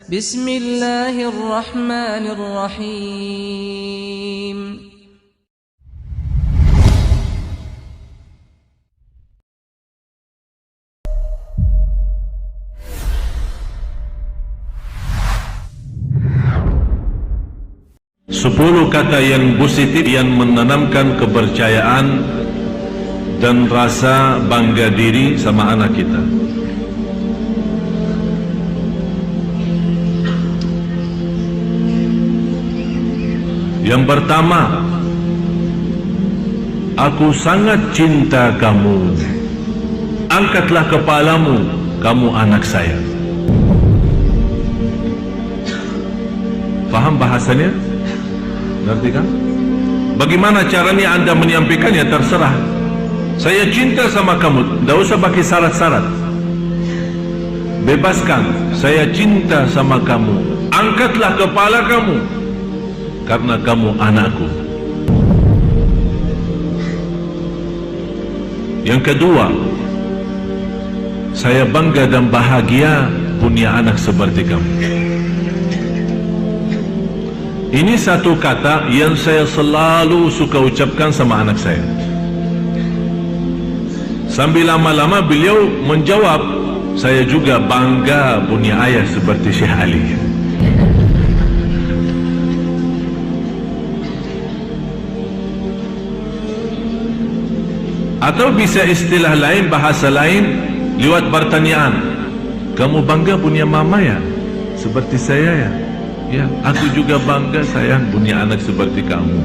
Bismillahirrahmanirrahim. Sepuluh kata yang positif yang menanamkan kepercayaan dan rasa bangga diri sama anak kita. Yang pertama, aku sangat cinta kamu. Angkatlah kepalamu, kamu anak saya. Faham bahasanya? Ngerti kan? Bagaimana caranya anda menyampaikannya terserah. Saya cinta sama kamu, tidak usah pakai syarat-syarat. Bebaskan, saya cinta sama kamu. Angkatlah kepala kamu, karena kamu anakku. Yang kedua, saya bangga dan bahagia punya anak seperti kamu. Ini satu kata yang saya selalu suka ucapkan sama anak saya. Sambil lama-lama beliau menjawab, saya juga bangga punya ayah seperti Syekh Ali. Atau bisa istilah lain, bahasa lain, lewat pertanyaan, kamu bangga punya mama ya? Seperti saya ya? Ya, aku juga bangga sayang punya anak seperti kamu.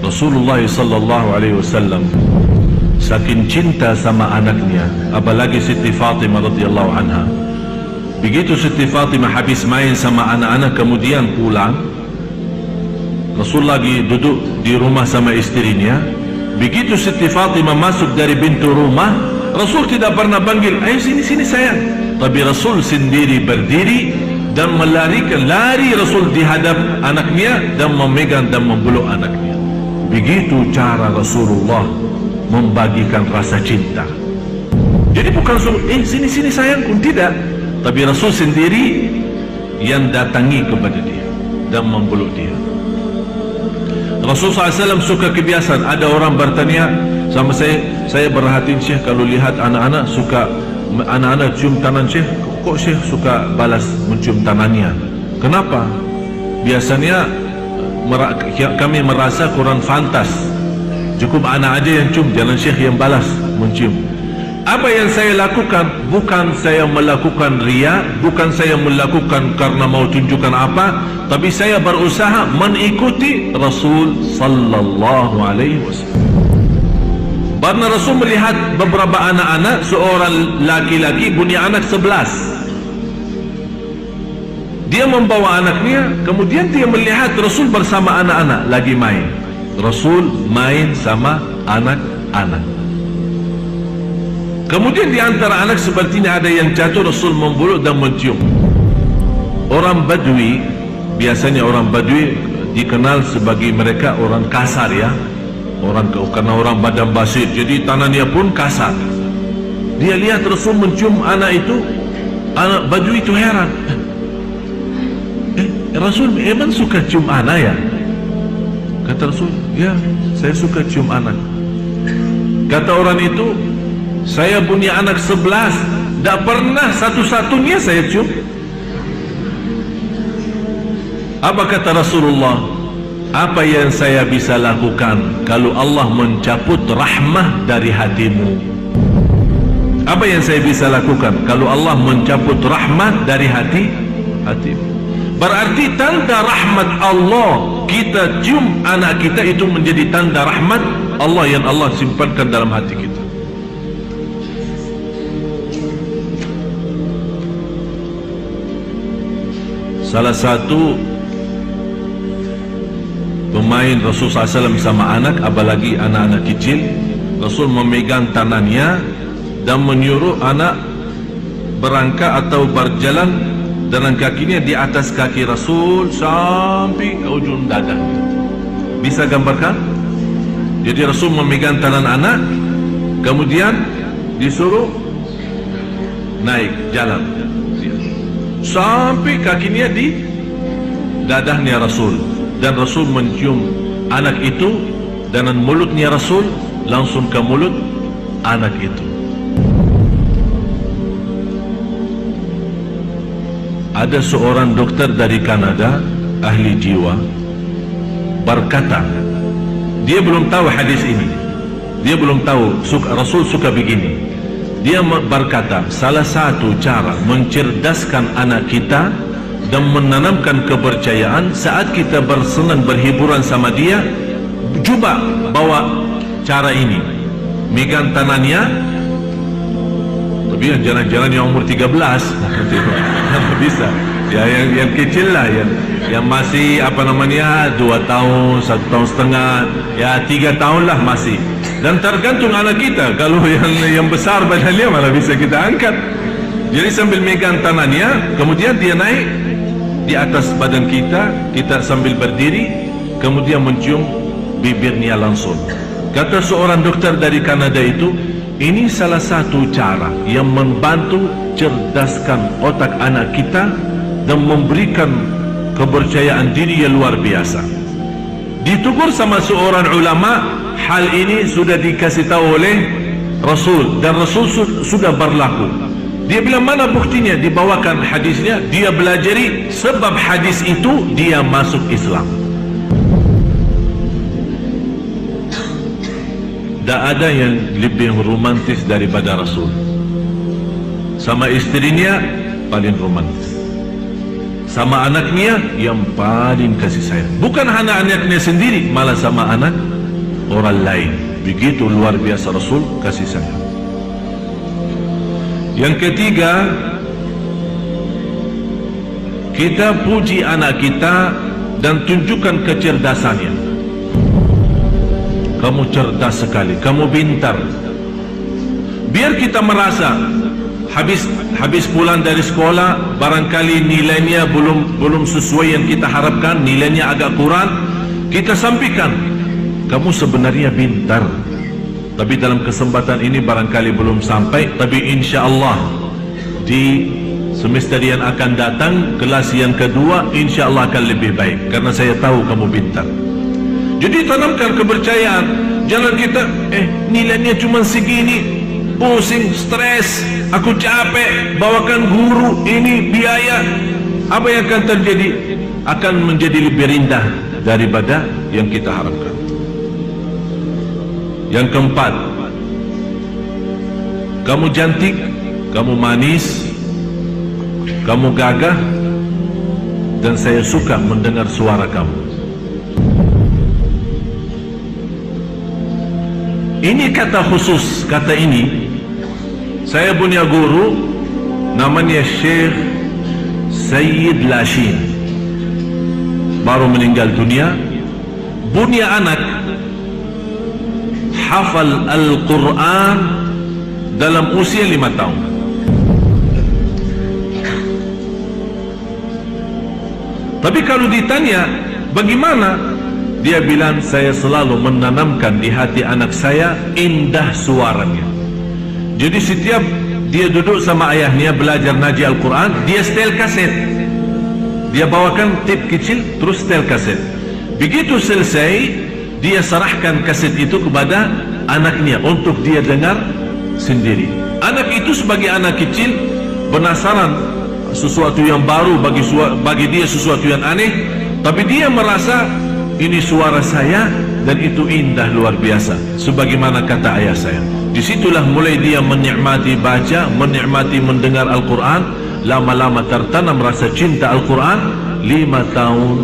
Rasulullah sallallahu alaihi wasallam saking cinta sama anaknya, apalagi Siti Fatimah radhiyallahu anha. Begitu Siti Fatimah habis main sama anak-anak kemudian pulang, Rasul lagi duduk di rumah sama istrinya. Begitu Siti Fatimah masuk dari pintu rumah, Rasul tidak pernah panggil, ayo sini sini sayang. Tapi Rasul sendiri berdiri dan lari Rasul di hadap anaknya dan memegang dan memeluk anaknya. Begitu cara Rasulullah membagikan rasa cinta. Jadi bukan Rasul, sini sayang pun tidak. Tapi Rasul sendiri yang datangi kepada dia dan memeluk dia. Rasul SAW suka kebiasaan, ada orang bertanya sama saya berhatiin Syekh kalau lihat anak-anak suka, anak-anak cium tangan Syekh, kok Syekh suka balas mencium tangannya? Kenapa? Biasanya kami merasa kurang fantas, cukup anak aja yang cium, jangan Syekh yang balas mencium. Apa yang saya lakukan, bukan saya melakukan riya, bukan saya melakukan karena mau tunjukkan apa, tapi saya berusaha mengikuti Rasul sallallahu alaihi wasallam. Karena Rasul melihat beberapa anak-anak, seorang laki-laki punya anak 11. Dia membawa anaknya, kemudian dia melihat Rasul bersama anak-anak lagi main. Rasul main sama anak-anak. Kemudian di antara anak sepertinya ada yang jatuh, Rasul membeluk dan mencium. Orang Badui, biasanya orang Badui dikenal sebagai mereka orang kasar ya. Karena orang badan basir, jadi tangannya pun kasar. Dia lihat Rasul mencium anak itu, anak Badui itu heran. Rasul memang suka cium anak ya? Kata Rasul, ya saya suka cium anak. Kata orang itu, saya punya anak 11, tak pernah satu-satunya saya cium. Apa kata Rasulullah? Apa yang saya bisa lakukan kalau Allah mencabut rahmah dari hatimu? Apa yang saya bisa lakukan kalau Allah mencabut rahmat dari hatimu? Berarti tanda rahmat Allah, kita cium anak kita itu menjadi tanda rahmat Allah yang Allah simpankan dalam hati kita. Salah satu pemain Rasul SAW sama anak, apalagi anak-anak kecil, Rasul memegang tangannya dan menyuruh anak berangkat atau berjalan dengan kakinya di atas kaki Rasul sampai ke ujung dada. Bisa gambarkan? Jadi Rasul memegang tangan anak, kemudian disuruh naik jalan sampai kakinya di dadahnya Rasul, dan Rasul mencium anak itu dengan mulutnya Rasul langsung ke mulut anak itu. Ada seorang dokter dari Kanada, ahli jiwa, berkata, dia belum tahu hadis ini, dia belum tahu Rasul suka begini. Dia berkata, salah satu cara mencerdaskan anak kita dan menanamkan kepercayaan saat kita bersenang berhiburan sama dia, cuba bawa cara ini, megang tangannya, tapi jangan yang umur 13 bisa ya, yang kecil lah, yang masih 2 tahun, 1 tahun setengah, ya 3 tahun lah masih. Dan tergantung anak kita, kalau yang besar badannya malah bisa kita angkat. Jadi sambil megang tangannya, kemudian dia naik di atas badan kita, kita sambil berdiri, kemudian mencium bibirnya langsung. Kata seorang dokter dari Kanada itu, ini salah satu cara yang membantu cerdaskan otak anak kita dan memberikan kepercayaan diri yang luar biasa. Ditegur sama seorang ulama, hal ini sudah dikasih tahu oleh Rasul, dan Rasul sudah berlaku. Dia bilang, mana buktinya? Dibawakan hadisnya, dia belajari, sebab hadis itu dia masuk Islam. Tak ada yang lebih romantis daripada Rasul. Sama istrinya paling romantis, sama anaknya yang paling kasih sayang. Bukan hanya anaknya sendiri, malah sama anak orang lain. Begitu luar biasa Rasul kasih sayang. Yang ketiga, kita puji anak kita dan tunjukkan kecerdasannya. Kamu cerdas sekali, kamu pintar. Biar kita merasa habis pulang dari sekolah, barangkali nilainya belum sesuai yang kita harapkan, nilainya agak kurang, kita sampaikan, kamu sebenarnya pintar, tapi dalam kesempatan ini barangkali belum sampai, tapi insya Allah di semester yang akan datang, kelas yang kedua, insya Allah akan lebih baik, karena saya tahu kamu pintar. Jadi tanamkan kepercayaan. Jangan kita nilainya cuma segini, pusing, stres, aku capek, bawakan guru, ini biaya. Apa yang akan terjadi? Akan menjadi lebih rendah daripada yang kita harapkan. Yang keempat, kamu cantik, kamu manis, kamu gagah, dan saya suka mendengar suara kamu. Ini kata khusus, kata ini saya punya guru namanya Syekh Sayyid Lashin, baru meninggal dunia. Punya anak hafal Al-Quran dalam usia 5 tahun. Tapi kalau ditanya bagaimana, dia bilang, saya selalu menanamkan di hati anak saya indah suaranya. Jadi setiap dia duduk sama ayahnya belajar ngaji Al-Quran, dia setel kaset, dia bawakan tip kecil, terus setel kaset. Begitu selesai, dia serahkan kaset itu kepada anaknya untuk dia dengar sendiri. Anak itu sebagai anak kecil penasaran, sesuatu yang baru bagi dia, sesuatu yang aneh, tapi dia merasa ini suara saya dan itu indah luar biasa, sebagaimana kata ayah saya. Disitulah mulai dia menikmati baca, menikmati mendengar Al-Quran. Lama-lama tertanam rasa cinta Al-Quran. 5 tahun,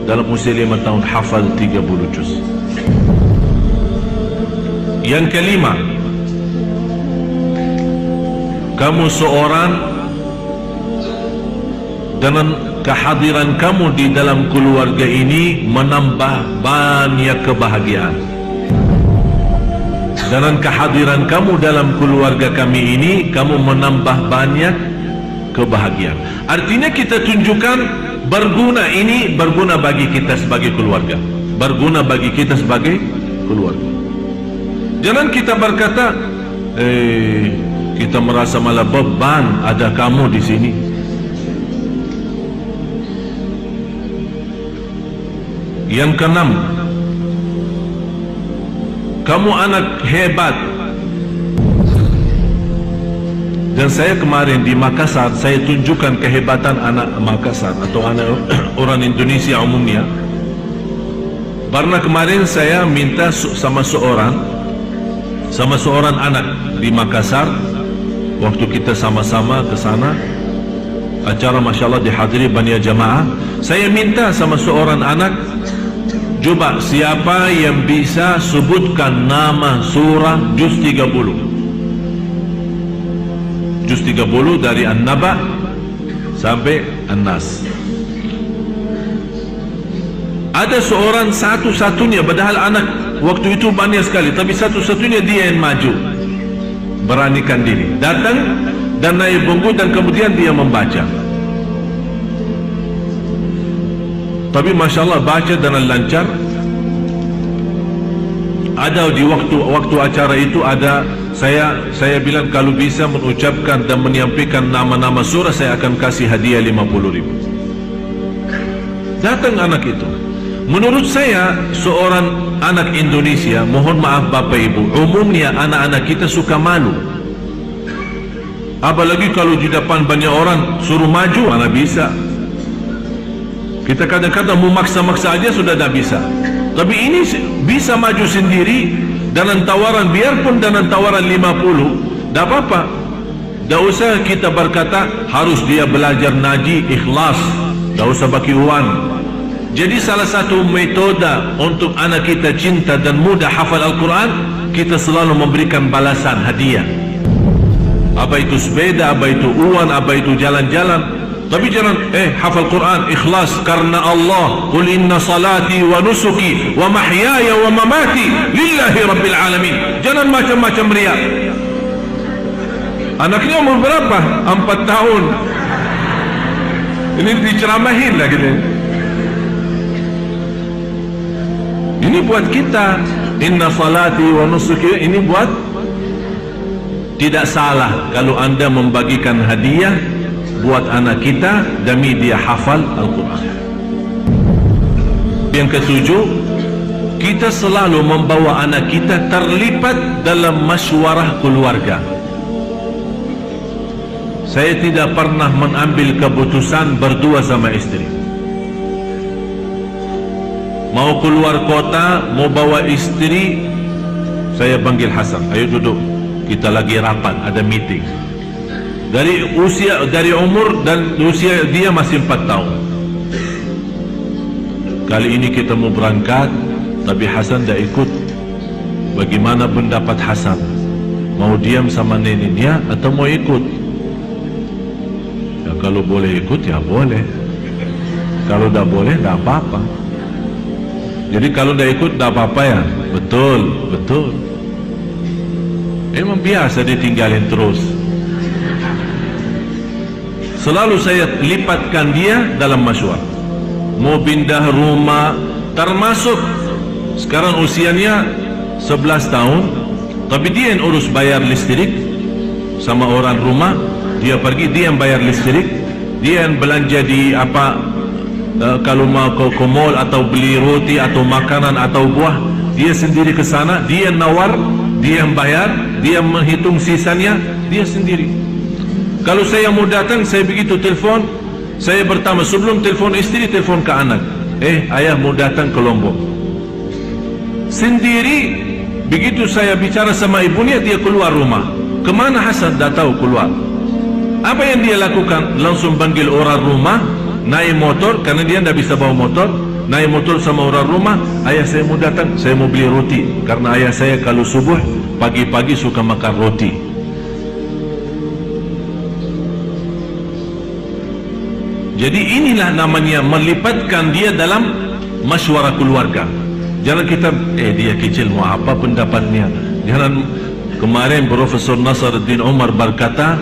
dalam usia 5 tahun hafal 30 juz. Yang kelima, kamu seorang dengan kehadiran kamu di dalam keluarga ini menambah banyak kebahagiaan. Dengan kehadiran kamu dalam keluarga kami ini, kamu menambah banyak kebahagiaan. Artinya kita tunjukkan berguna, ini berguna bagi kita sebagai keluarga, berguna bagi kita sebagai keluarga. Jangan kita berkata, kita merasa malah beban ada kamu di sini. Yang keenam, kamu anak hebat. Dan saya kemarin di Makassar, saya tunjukkan kehebatan anak Makassar atau anak orang Indonesia umumnya. Karena kemarin saya minta sama seorang anak di Makassar, waktu kita sama-sama ke sana, acara Masya Allah dihadiri banyak jamaah. Saya minta sama seorang anak, coba siapa yang bisa sebutkan nama surah juz 30. Juz 30 dari An-Naba sampai An-Nas. Ada seorang satu-satunya, padahal anak waktu itu banyak sekali, tapi satu-satunya dia yang maju, beranikan diri, datang dan naik bangku, dan kemudian dia membaca. Tapi Masya Allah baca dengan lancar. Ada di waktu acara itu ada saya bilang kalau bisa mengucapkan dan menyampaikan nama-nama surah, saya akan kasih hadiah 50.000. Datang anak itu. Menurut saya seorang anak Indonesia, mohon maaf Bapak Ibu, umumnya anak-anak kita suka malu. Apalagi kalau di depan banyak orang suruh maju, mana bisa. Kita kadang-kadang memaksa-maksa aja sudah tak bisa. Tapi ini bisa maju sendiri dengan tawaran, biarpun dengan tawaran 50, tak apa-apa. Tak usah kita berkata harus dia belajar naji ikhlas, tak usah bagi uang. Jadi salah satu metode untuk anak kita cinta dan mudah hafal Al-Quran, kita selalu memberikan balasan hadiah. Apa itu sepeda, apa itu uang, apa itu jalan-jalan. Tapi jangan hafal Quran ikhlas karena Allah. Qul inna salati wa nusuki wa mahyaya wa mamati lillahi rabbil alamin. Jangan macam-macam riak. Anaknya umur berapa? 4 tahun. Ini diceramahin lah gitu. Ini buat kita. Inna salati wa nusuki, ini buat. Tidak salah kalau anda membagikan hadiah buat anak kita demi dia hafal Al-Quran. Yang ketujuh, kita selalu membawa anak kita terlibat dalam masywarah keluarga. Saya tidak pernah mengambil keputusan berdua sama istri. Mau keluar kota, mau bawa istri, saya panggil Hasan, ayo duduk, kita lagi rapat, ada meeting. Dari umur dan usia dia masih 4 tahun. Kali ini kita mau berangkat, tapi Hasan dah ikut. Bagaimana pendapat Hasan? Mau diam sama neneknya atau mau ikut? Ya kalau boleh ikut ya boleh. Kalau dah boleh dah apa-apa. Jadi kalau dah ikut dah apa-apa ya? Betul, betul. Memang biasa ditinggalin terus. Selalu saya lipatkan dia dalam masywarah. Mau pindah rumah, termasuk sekarang usianya 11 tahun, tapi dia yang urus bayar listrik sama orang rumah. Dia pergi, dia yang bayar listrik, dia yang belanja di apa, kalau mau ke mall atau beli roti atau makanan atau buah, dia sendiri ke sana, dia yang nawar, dia yang bayar, dia menghitung sisanya, dia sendiri. Kalau saya mau datang, saya begitu telefon, saya pertama sebelum telefon istri, telefon ke anak. Ayah mau datang ke Lombok. Sendiri, begitu saya bicara sama ibunya, dia keluar rumah. Kemana Hasan? Dah tahu keluar. Apa yang dia lakukan? Langsung panggil orang rumah, naik motor, karena dia tidak bisa bawa motor, naik motor sama orang rumah. Ayah saya mau datang, saya mau beli roti, karena ayah saya kalau subuh, pagi-pagi suka makan roti. Jadi inilah namanya melipatkan dia dalam masywarah keluarga. Jangan kita, dia kecil mau apa pendapatnya. Jangan, kemarin Profesor Nasruddin Umar berkata,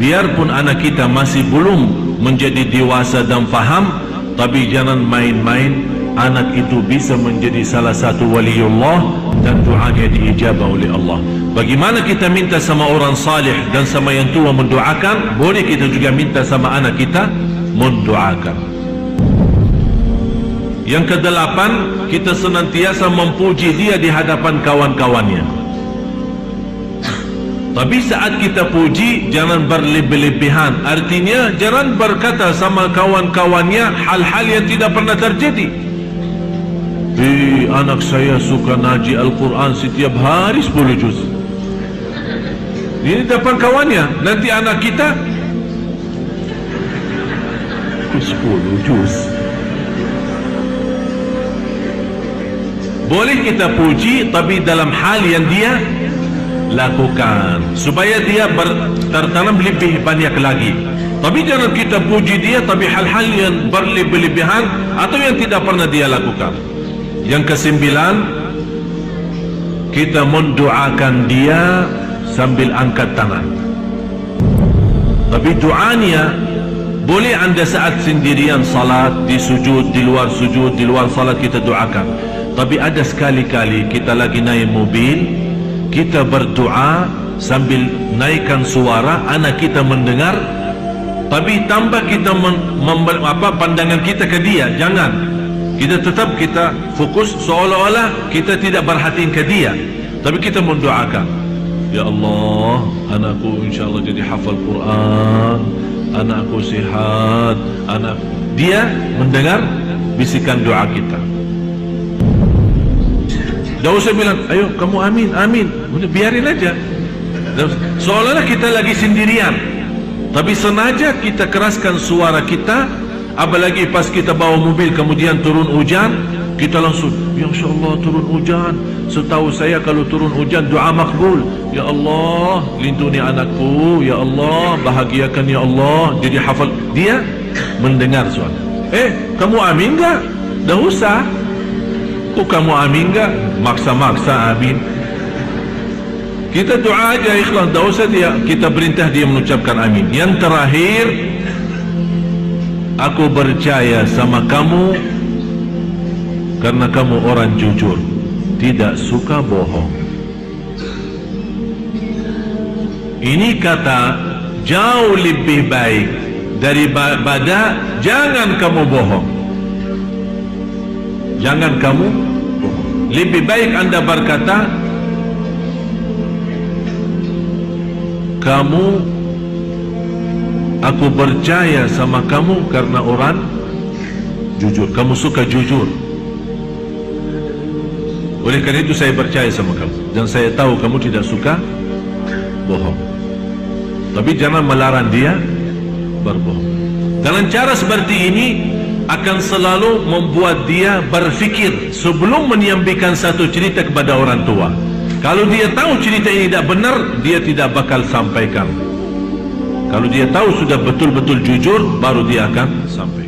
biarpun anak kita masih belum menjadi dewasa dan faham, tapi jangan main-main anak itu bisa menjadi salah satu waliullah dan doanya diijabah oleh Allah. Bagaimana kita minta sama orang salih dan sama yang tua mendoakan, boleh kita juga minta sama anak kita mendoakan. Yang kedelapan, kita senantiasa memuji dia di hadapan kawan-kawannya. Tapi saat kita puji, jangan berlebih-lebihan. Artinya, jangan berkata sama kawan-kawannya hal-hal yang tidak pernah terjadi. Anak saya suka ngaji Al-Quran setiap hari 10 juz. Ini depan kawannya. Nanti anak kita 10 juz. Boleh kita puji, tapi dalam hal yang dia lakukan, supaya dia tertanam lebih banyak lagi. Tapi jangan kita puji dia tapi hal-hal yang berlebih-lebihan atau yang tidak pernah dia lakukan. Yang kesembilan, kita mendoakan dia sambil angkat tangan. Tapi doanya boleh anda saat sendirian salat, di sujud, di luar sujud, di luar salat kita doakan. Tapi ada sekali-kali kita lagi naik mobil, kita berdoa sambil naikkan suara, anak kita mendengar, tapi tanpa kita pandangan kita ke dia. Jangan, kita tetap kita fokus seolah-olah kita tidak perhatiin ke dia, tapi kita mendoakan, ya Allah, anakku insyaAllah jadi hafal Quran, anakku sihat, dia mendengar bisikan doa kita. Jangan usah bilang, ayo kamu amin, amin. Udah biarin aja. Seolah-olah kita lagi sendirian. Tapi sengaja kita keraskan suara kita. Apalagi pas kita bawa mobil kemudian turun hujan, kita langsung, ya Allah turun hujan. Setahu saya kalau turun hujan doa makbul. Ya Allah, lindungi anakku. Ya Allah, bahagiakan ya Allah. Jadi hafal. Dia mendengar suara. Kamu amin enggak? Dah usah. Kok kamu amin enggak? Maksa-maksa amin. Kita doa aja ikhlas, tak usah kita perintah dia mengucapkan amin. Yang terakhir, aku percaya sama kamu karena kamu orang jujur, tidak suka bohong. Ini kata jauh lebih baik daripada jangan kamu bohong. Jangan kamu bohong. Lebih baik anda berkata, aku percaya sama kamu karena orang jujur. Kamu suka jujur. Oleh karena itu saya percaya sama kamu, dan saya tahu kamu tidak suka bohong. Tapi jangan melarang dia berbohong. Dengan cara seperti ini akan selalu membuat dia berfikir sebelum menyampaikan satu cerita kepada orang tua. Kalau dia tahu cerita ini tidak benar, dia tidak bakal sampaikan. Kalau dia tahu sudah betul-betul jujur, baru dia akan sampaikan.